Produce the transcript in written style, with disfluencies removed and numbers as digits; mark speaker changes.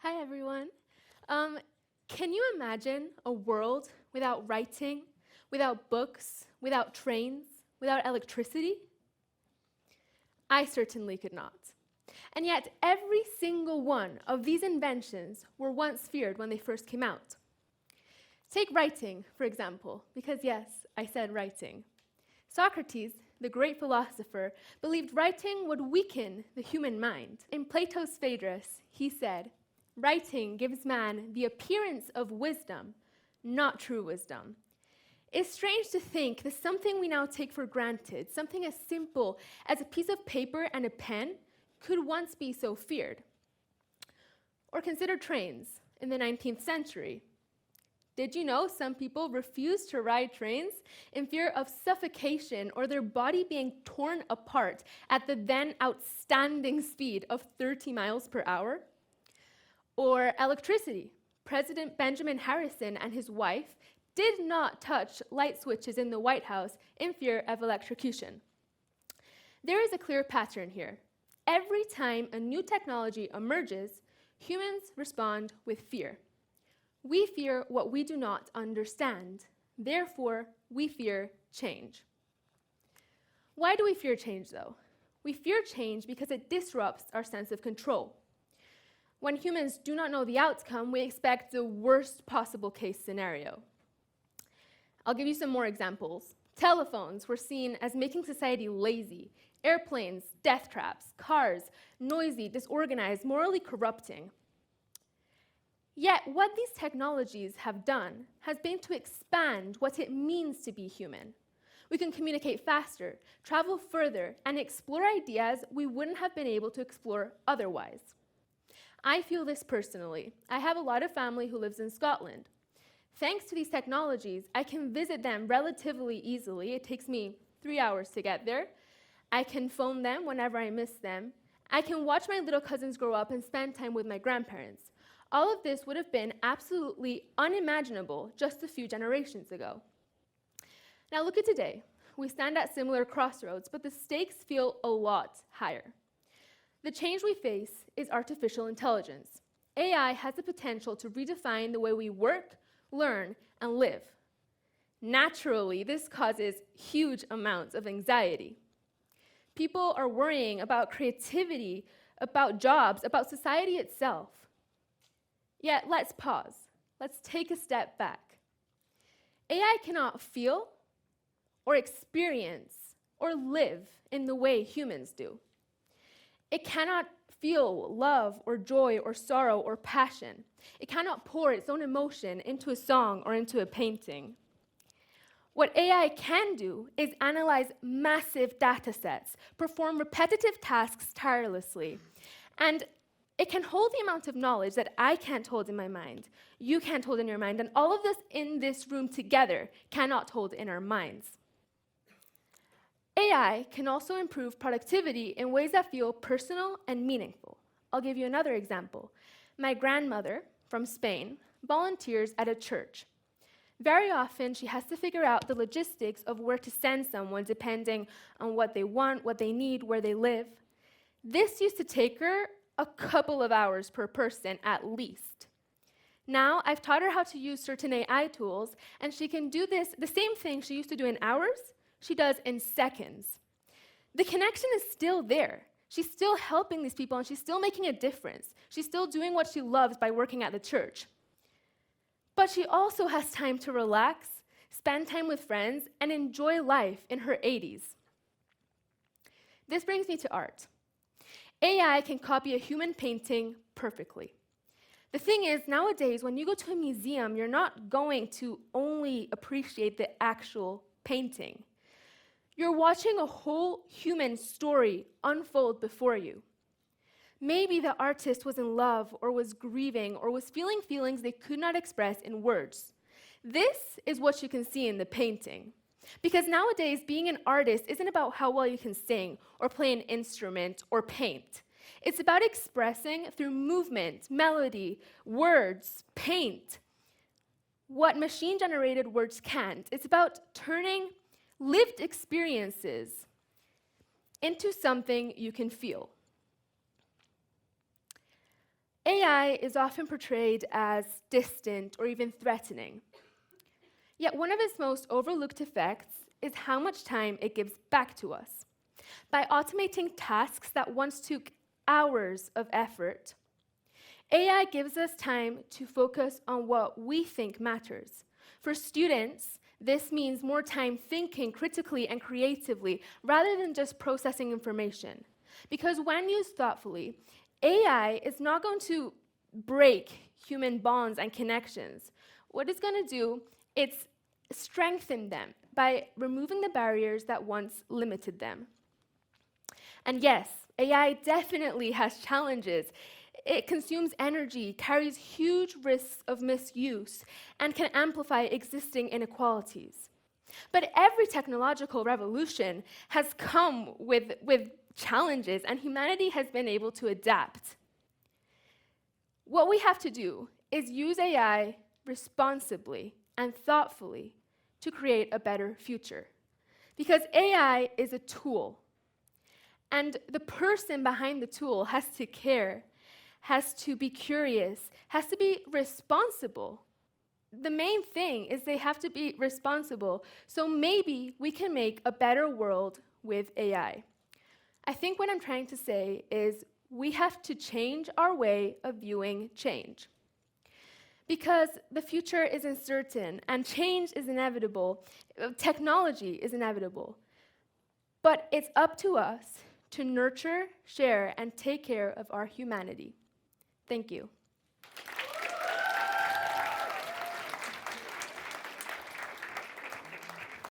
Speaker 1: Hi, everyone. Can you imagine a world without writing, without books, without trains, without electricity? I certainly could not. And yet, every single one of these inventions were once feared when they first came out. Take writing, for example, because yes, I said writing. Socrates, the great philosopher, believed writing would weaken the human mind. In Plato's Phaedrus, he said, "Writing gives man the appearance of wisdom, not true wisdom." It's strange to think that something we now take for granted, something as simple as a piece of paper and a pen, could once be so feared. Or consider trains in the 19th century. Did you know some people refused to ride trains in fear of suffocation or their body being torn apart at the then outstanding speed of 30 miles per hour? Or electricity. President Benjamin Harrison and his wife did not touch light switches in the White House in fear of electrocution. There is a clear pattern here. Every time a new technology emerges, humans respond with fear. We fear what we do not understand. Therefore, we fear change. Why do we fear change, though? We fear change because it disrupts our sense of control. When humans do not know the outcome, we expect the worst possible case scenario. I'll give you some more examples. Telephones were seen as making society lazy. Airplanes, death traps. Cars, noisy, disorganized, morally corrupting. Yet, what these technologies have done has been to expand what it means to be human. We can communicate faster, travel further, and explore ideas we wouldn't have been able to explore otherwise. I feel this personally. I have a lot of family who lives in Scotland. Thanks to these technologies, I can visit them relatively easily. It takes me 3 hours to get there. I can phone them whenever I miss them. I can watch my little cousins grow up and spend time with my grandparents. All of this would have been absolutely unimaginable just a few generations ago. Now look at today. We stand at similar crossroads, but the stakes feel a lot higher. The change we face is artificial intelligence. AI has the potential to redefine the way we work, learn, and live. Naturally, this causes huge amounts of anxiety. People are worrying about creativity, about jobs, about society itself. Yet, let's pause. Let's take a step back. AI cannot feel or experience or live in the way humans do. It cannot feel love or joy or sorrow or passion. It cannot pour its own emotion into a song or into a painting. What AI can do is analyze massive data sets, perform repetitive tasks tirelessly, and it can hold the amount of knowledge that I can't hold in my mind, you can't hold in your mind, and all of us in this room together cannot hold in our minds. AI can also improve productivity in ways that feel personal and meaningful. I'll give you another example. My grandmother from Spain volunteers at a church. Very often, she has to figure out the logistics of where to send someone depending on what they want, what they need, where they live. This used to take her a couple of hours per person at least. Now, I've taught her how to use certain AI tools, and she can do this, the same thing she used to do in hours, she does in seconds. The connection is still there. She's still helping these people, and she's still making a difference. She's still doing what she loves by working at the church. But she also has time to relax, spend time with friends, and enjoy life in her 80s. This brings me to art. AI can copy a human painting perfectly. The thing is, nowadays, when you go to a museum, you're not going to only appreciate the actual painting. You're watching a whole human story unfold before you. Maybe the artist was in love or was grieving or was feeling feelings they could not express in words. This is what you can see in the painting. Because nowadays, being an artist isn't about how well you can sing or play an instrument or paint. It's about expressing through movement, melody, words, paint, what machine-generated words can't. It's about turning lived experiences into something you can feel. AI is often portrayed as distant or even threatening. Yet one of its most overlooked effects is how much time it gives back to us. By automating tasks that once took hours of effort, AI gives us time to focus on what we think matters. For students, this means more time thinking critically and creatively rather than just processing information. Because when used thoughtfully, AI is not going to break human bonds and connections. What it's going to do, it's strengthen them by removing the barriers that once limited them. And yes, AI definitely has challenges. It consumes energy, carries huge risks of misuse, and can amplify existing inequalities. But every technological revolution has come with challenges, and humanity has been able to adapt. What we have to do is use AI responsibly and thoughtfully to create a better future. Because AI is a tool, and the person behind the tool has to care, has to be curious, has to be responsible. The main thing is they have to be responsible, so maybe we can make a better world with AI. I think what I'm trying to say is we have to change our way of viewing change. Because the future is uncertain and change is inevitable, technology is inevitable. But it's up to us to nurture, share, and take care of our humanity. Thank you.